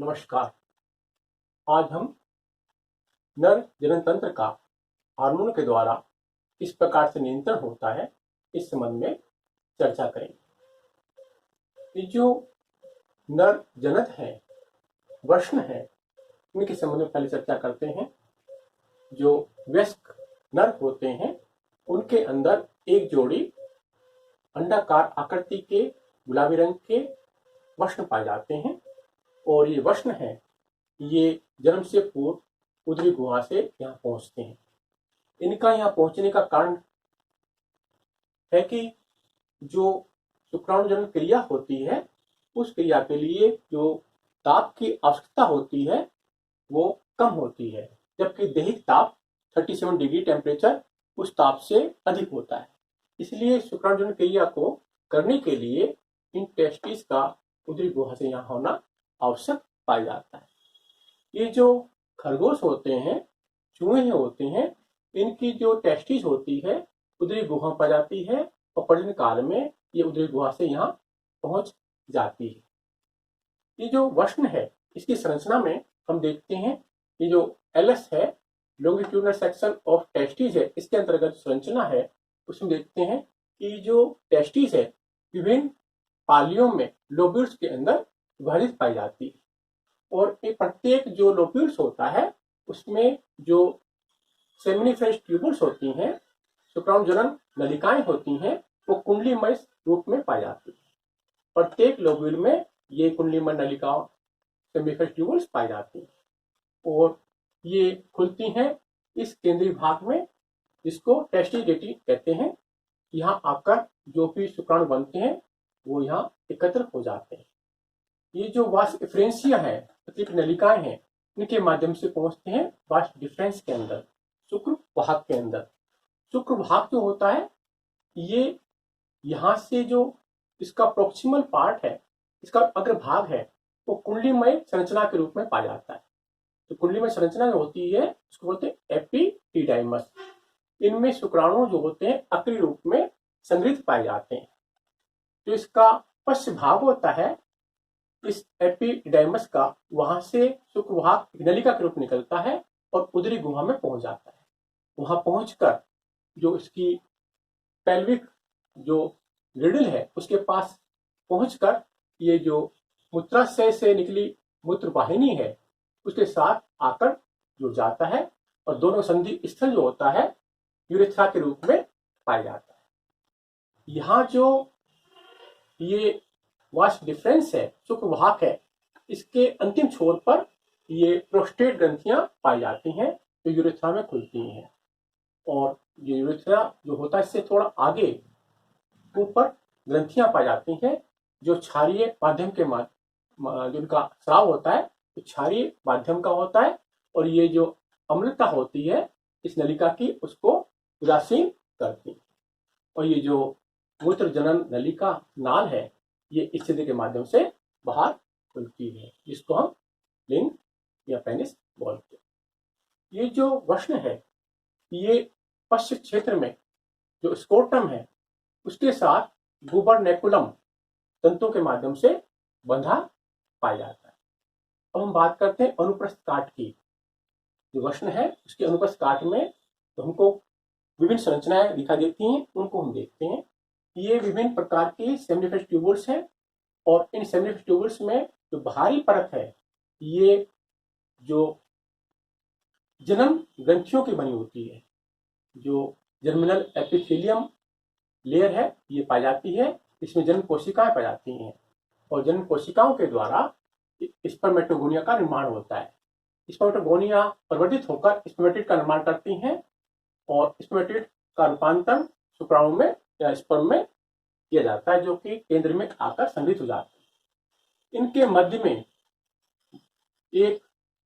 नमस्कार। आज हम नर जनन तंत्र का हार्मोन के द्वारा किस प्रकार से नियंत्रण होता है इस संबंध में चर्चा करेंगे। ये जो नर जनक है, वृषण है, इनके संबंध में पहले चर्चा करते हैं। जो वयस्क नर होते हैं उनके अंदर एक जोड़ी अंडाकार आकृति के गुलाबी रंग के वृषण पाए जाते हैं और ये वृषण है ये जन्म से पूर्व उदरी गुहा से यहाँ पहुंचते हैं। इनका यहाँ पहुंचने का कारण है कि जो शुक्राणु जनन क्रिया होती है उस क्रिया के लिए जो ताप की आवश्यकता होती है वो कम होती है, जबकि दैहिक ताप 37 डिग्री टेम्परेचर उस ताप से अधिक होता है। इसलिए शुक्राणु जनन क्रिया को करने के लिए इन टेस्टिस का उदरी गुहा से यहाँ होना आवश्यक पाया जाता है। ये जो खरगोश होते हैं, चूहे होते हैं, इनकी जो टेस्टिस होती है उदरी गुहा पाई जाती है और प्रजनन काल में ये उदरी गुहा से यहाँ पहुंच जाती है। ये जो वृषण है इसकी संरचना में हम देखते हैं, ये जो एलएस है, लॉन्गिट्यूडनल सेक्शन ऑफ टेस्टिस है, इसके अंतर्गत संरचना है उसमें देखते हैं कि जो टेस्टिस है विभिन्न पालियों में लोब्यूल्स के अंदर विभाजित पाई जाती है और एक प्रत्येक जो लोब्यूल्स होता है उसमें जो सेमिनिफेरस ट्यूबल्स होती हैं, शुक्राणु जनन नलिकाएं होती हैं, वो कुंडलीमय रूप में पाई जाती है। प्रत्येक लोब्यूल में ये कुंडलीमय नलिकाओं सेमिनिफेरस ट्यूबल्स पाई जाती हैं और ये खुलती हैं इस केंद्रीय भाग में जिसको टेस्टिस कहते हैं। यहाँ आकर जो भी शुक्राणु बनते हैं वो यहाँ एकत्र हो जाते हैं। ये जो वास डिफरेंशिया है, अतिरिक्त नलिकाएं हैं, इनके माध्यम से पहुंचते हैं वास डिफरेंस के अंदर, शुक्र वाहक के अंदर। शुक्र वाहक जो होता है ये यहाँ से जो इसका प्रोक्सिमल पार्ट है, इसका अग्रभाग है, वो कुंडलीमय संरचना के रूप में पाया जाता है। तो कुंडलीमय संरचना जो होती है उसको बोलते हैं एपिडिडाइमस। इनमें शुक्राणु जो होते हैं अक्रिय रूप में संग्रहित पाए जाते हैं। जो इसका पश्च भाग होता है इस एपिडाइमस का, वहां से शुक्रवाहक नलिका के रूप निकलता है और उदरी गुहा में पहुंच जाता है। वहां पहुंचकर जो इसकी पेल्विक जो ग्रिडल है उसके पास पहुंचकर ये जो मूत्राशय से निकली मूत्र वाहिनी है उसके साथ आकर जुड़ जाता है और दोनों संधि स्थल जो होता है यूरेथ्रा के रूप में पाया जाता है। यहाँ जो ये वास डिफरेंस है, शुक्र वाहक है, इसके अंतिम छोर पर ये प्रोस्टेट ग्रंथियां पाई जाती हैं जो यूरेथ्रा में खुलती हैं और ये यूरेथ्रा जो होता है इससे थोड़ा आगे ऊपर ग्रंथियां पाई जाती हैं जो क्षारीय माध्यम के जिनका स्राव होता है तो क्षारीय माध्यम का होता है और ये जो अम्लता होती है इस नलिका की उसको उदासीन करती है और ये जो मूत्र जनन नलिका नाल है ये स्थिति के माध्यम से बाहर खुलती है जिसको हम लिंग या पेनिस बोलते हैं। ये जो वृषण है ये पश्च क्षेत्र में जो स्कोटम है उसके साथ गुबरनेकुलम तंतुओं के माध्यम से बंधा पाया जाता है। अब हम बात करते हैं अनुप्रस्थ काट की। जो वृषण है उसके अनुप्रस्थ काट में तो हमको विभिन्न संरचनाएं दिखाई देती हैं, उनको हम देखते हैं। ये विभिन्न प्रकार की सेमिनिफेरस ट्यूबल्स हैं और इन सेमिनिफेरस ट्यूबल्स में जो बाहरी परत है ये जो जन्म ग्रंथियों की बनी होती है, जो जर्मिनल एपिथेलियम लेयर है ये पाई जाती है। इसमें जन्म कोशिकाएं पाई जाती हैं और जन्म कोशिकाओं के द्वारा स्पर्मेटोगोनिया का निर्माण होता है। स्पर्मेटोगोनिया परिवर्तित होकर स्पर्मेटिड का निर्माण करती हैं और स्पर्मेटिड का रूपांतरण शुक्राणु में या स्पर्म में किया जाता है जो कि केंद्र में आकर संग्रहित हो जाते हैं। इनके मध्य में एक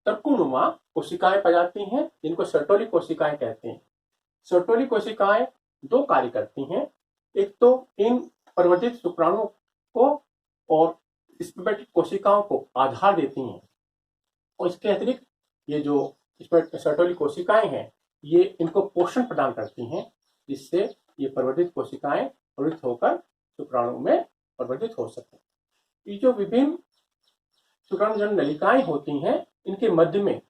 तर्कुनुमा कोशिकाएं पाई जाती हैं जिनको सर्टोली कोशिकाएं कहते हैं। सर्टोली कोशिकाएं दो कार्य करती हैं, एक तो इन परिवर्तित शुक्राणु को और स्पर्मेटिड कोशिकाओं को आधार देती हैं और इसके अतिरिक्त ये जो सर्टोली कोशिकाएं हैं ये इनको पोषण प्रदान करती हैं जिससे ये परिवर्तित कोशिकाएं परिवर्तित होकर शुक्राणु में परिवर्तित हो सके। ये जो विभिन्न शुक्राणुजनन नलिकाएं होती हैं, इनके मध्य में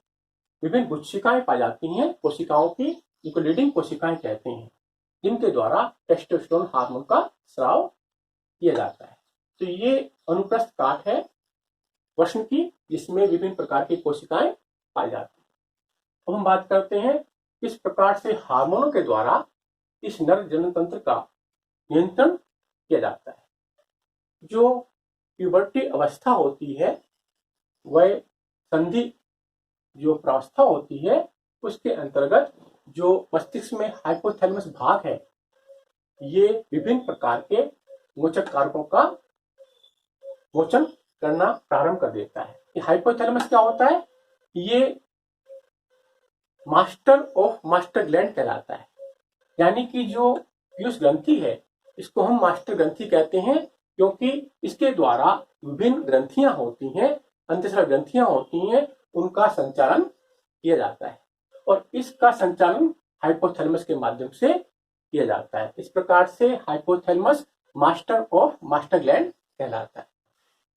विभिन्न गुच्छिकाएं पाई जाती हैं, कोशिकाओं की, जिनको लीडिंग कोशिकाएं कहते हैं, जिनके द्वारा टेस्टोस्टेरोन हार्मोन का स्राव किया जाता है। तो ये अनुप्रस्थ काट है वृषण की, जिसमें विभिन्न प्रकार की कोशिकाएं पाई जाती हैं। अब हम बात करते हैं किस प्रकार से हार्मोनों के द्वारा इस नर जनन तंत्र का नियंत्रण किया जाता है। जो प्यूबर्टी अवस्था होती है, वह संधि जो प्रावस्था होती है, उसके अंतर्गत जो मस्तिष्क में हाइपोथैलेमस भाग है, ये विभिन्न प्रकार के मोचक कारकों का मोचन करना प्रारंभ कर देता है। ये हाइपोथैलेमस क्या होता है? ये मास्टर ऑफ मास्टर ग्लैंड कहलाता है। यानी कि जो पीयूष ग्रंथि है, इसको हम मास्टर ग्रंथि कहते हैं, क्योंकि इसके द्वारा विभिन्न ग्रंथियां होती हैं, अंतःस्रावी ग्रंथियां होती हैं, उनका संचालन किया जाता है और इसका संचालन हाइपोथैलेमस के माध्यम से किया जाता है। इस प्रकार से hypothalamus master of master gland कहलाता है।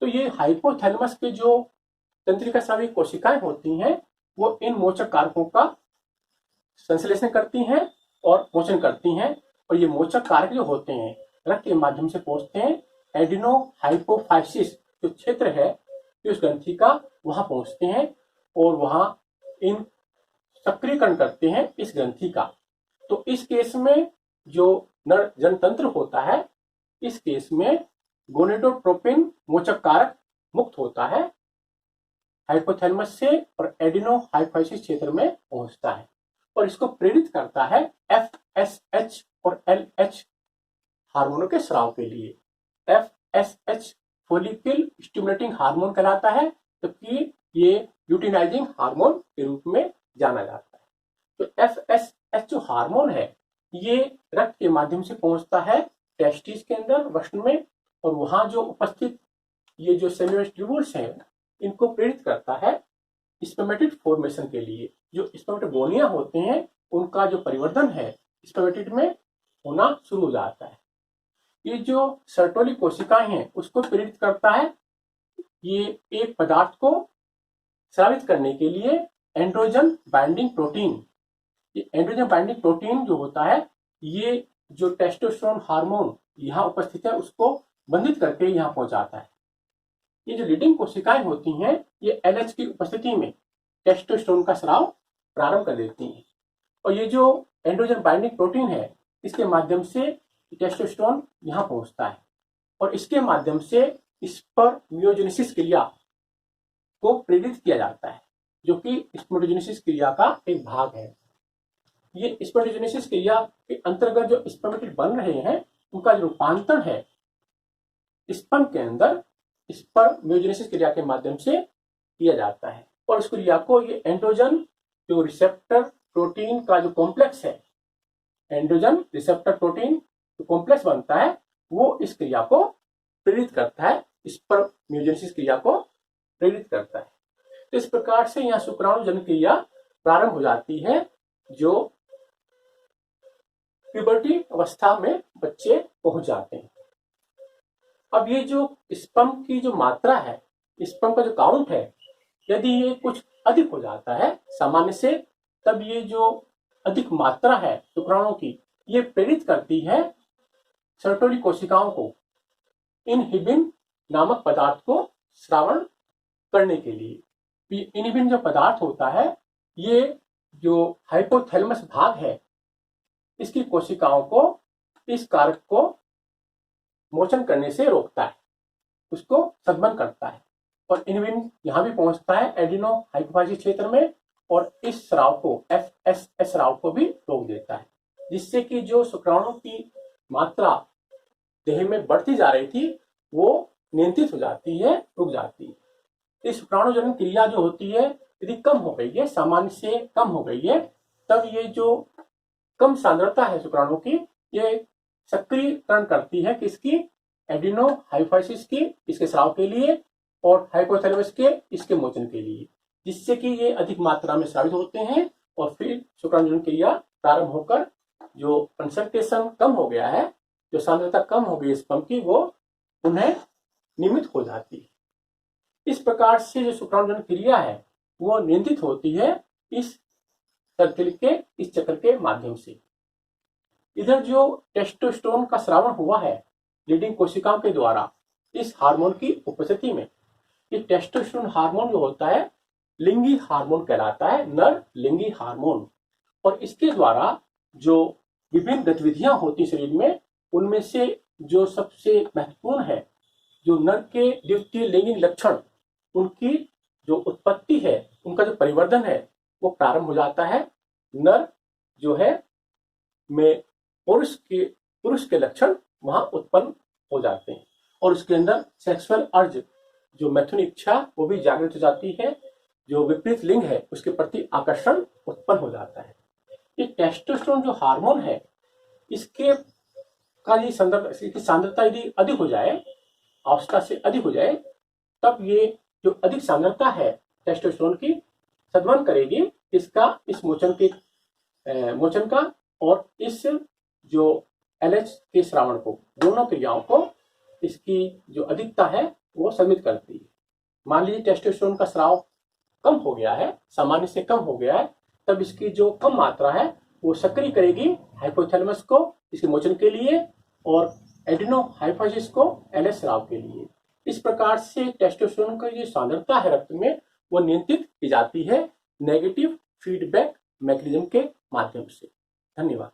तो ये हाइपोथैलेमस के जो तंत्रिका स्रावी कोशिकाएं होती हैं, वो इन मोचक कारकों का संश्लेषण करती हैं और मोचन करती हैं, और ये मोचक कारक जो होते हैं रक्त के माध्यम से पहुंचते हैं। एडिनो हाइपोफाइसिस जो क्षेत्र है पीयूष ग्रंथि का, वहां पहुंचते हैं और वहां इन सक्रियकरण करते हैं इस ग्रंथि का। तो इस केस में जो नर जनतंत्र होता है, इस केस में गोनेडोट्रोपिन मोचक कारक मुक्त होता है हाइपोथैलेमस से और एडिनो हाइपोफाइसिस क्षेत्र में पहुंचता है और इसको प्रेरित करता है FSH और LH हार्मोनों के स्राव के लिए। FSH फोलिकल स्टिमुलेटिंग हार्मोन कहलाता है, जबकि ये ल्यूटिनाइजिंग हार्मोन के रूप में जाना जाता है। तो FSH जो हार्मोन है, ये रक्त के माध्यम से पहुंचता है टेस्टिस के अंदर, वृषण में, और वहां जो उपस्थित ये जो सेल्यूलर ट्यूब्यूल्स हैं, इनको प्रेरित करता है स्पर्मेटिड फॉर्मेशन के लिए। जो स्पर्मेटोगोनिया होते हैं, उनका जो परिवर्तन है स्पर्मेटिड में होना शुरू हो जाता है। ये जो सर्टोली कोशिकाएं हैं, उसको प्रेरित करता है ये एक पदार्थ को स्रावित करने के लिए एंड्रोजन बाइंडिंग प्रोटीन। ये एंड्रोजन बाइंडिंग प्रोटीन जो होता है, ये जो टेस्टोस्टेरोन हार्मोन यहाँ उपस्थित है, उसको बंधित करके यहाँ पहुंचाता है। ये जो लीडिंग कोशिकाएं होती हैं, ये LH की उपस्थिति में टेस्टोस्टेरोन का स्राव प्रारंभ कर देती हैं, और ये जो एंड्रोजन बाइंडिंग प्रोटीन है, इसके माध्यम से टेस्टोस्टेरोन यहाँ पहुंचता है और इसके माध्यम से स्पर्मियोजेनेसिस क्रिया को प्रेरित किया जाता है, जो कि स्पर्मेटोजेनेसिस क्रिया का एक भाग है। ये स्पर्मेटोजेनेसिस क्रिया के अंतर्गत जो स्पर्मेटिड बन रहे हैं, उनका जो रूपांतरण है स्पर्म के अंदर स्पर्मियोजेनेसिस क्रिया के माध्यम से किया जाता है, और इस क्रिया को ये एंड्रोजन जो रिसेप्टर प्रोटीन का जो कॉम्प्लेक्स है, एंड्रोजन रिसेप्टर प्रोटीन जो कॉम्प्लेक्स बनता है, वो इस क्रिया को प्रेरित करता है, स्पर्मियोजेनेसिस क्रिया को प्रेरित करता है। तो इस प्रकार से यहाँ शुक्राणु जनन क्रिया प्रारंभ हो जाती है, जो प्यूबर्टी अवस्था में बच्चे पहुंच जाते हैं। अब ये जो स्पर्म की जो मात्रा है, स्पर्म का जो काउंट है, यदि ये कुछ अधिक हो जाता है सामान्य से, तब ये जो अधिक मात्रा है शुक्राणुओं की, ये प्रेरित करती है सर्टोली कोशिकाओं को इनहिबिन नामक पदार्थ को स्रावण करने के लिए। इनहिबिन जो पदार्थ होता है, ये जो हाइपोथैलेमस भाग है, इसकी कोशिकाओं को इस कारक को मोचन करने से रोकता है, उसको सदमन करता है, और इनहिबिन यहां भी पहुंचता है एडिनो हाइपोफाइसिस क्षेत्र में, और इस स्राव को FSH स्राव को भी रोक देता है, जिससे कि जो शुक्राणु की मात्रा देह में बढ़ती जा रही थी, वो नियंत्रित हो जाती है, रुक जाती है। इस शुक्राणु जनन क्रिया जो होती है, यदि कम हो गई है, सामान्य से कम हो गई है, तब ये जो कम सांद्रता है शुक्राणु की, ये सक्रियकरण करती है किसकी? एडिनो हाइपोफाइसिस की, इसके स्राव के लिए, और हाइपोथैलेमस के इसके मोचन के लिए, जिससे कि ये अधिक मात्रा में स्रावित होते हैं, और फिर शुक्राणु जनन क्रिया प्रारंभ होकर जो कंसंट्रेशन कम हो गया है, जो सांद्रता कम हो गई स्पर्म की, वो उन्हें नियमित हो जाती है। इस प्रकार से जो शुक्राणुजनन क्रिया है वो नियंत्रित होती है इस सर्किल के, इस चक्र के माध्यम से। इधर जो टेस्टोस्टेरोन का स्रावन हुआ है लीडिंग कोशिकाओं के द्वारा इस हार्मोन की उपस्थिति में, ये टेस्टोस्टेरोन हार्मोन जो होता है लिंगी हार्मोन कहलाता है, नर लिंगी हार्मोन। और इसके द्वारा जो विभिन्न गतिविधियां होती शरीर में, उनमें से जो सबसे महत्वपूर्ण है, जो नर के द्वितीय लैंगिक लक्षण, उनकी जो उत्पत्ति है, उनका जो परिवर्धन है वो प्रारंभ हो जाता है। नर जो है में पुरुष के लक्षण वहां उत्पन्न हो जाते हैं और उसके अंदर सेक्सुअल अर्ज, जो मैथुन इच्छा, वो भी जागृत हो जाती है। जो विपरीत लिंग है उसके प्रति आकर्षण उत्पन्न हो जाता है। ये टेस्टोस्टेरोन जो हार्मोन है, इसके का ये इसकी सांद्रता यदि अधिक हो जाए, आवश्यकता से अधिक हो जाए, तब ये जो अधिक सांद्रता है टेस्टोस्टेरोन की सद्वन करेगी इसका, इस मोचन का और इस जो LH के स्रावण को, दोनों क्रियाओं को इसकी जो अधिकता है वो सम्मिलित करती है। मान लीजिए टेस्टोस्टेरोन का स्राव कम हो गया है, सामान्य से कम हो गया है, तब इसकी जो कम मात्रा है वो सक्रिय करेगी हाइपोथैलेमस को इसके मोचन के लिए और एड्रिनो हाइपोफिसिस को LH स्राव के लिए। इस प्रकार से टेस्टोस्टेरोन की जो सांद्रता है रक्त में वो नियंत्रित की जाती है नेगेटिव फीडबैक मैकेनिज्म के माध्यम से। धन्यवाद।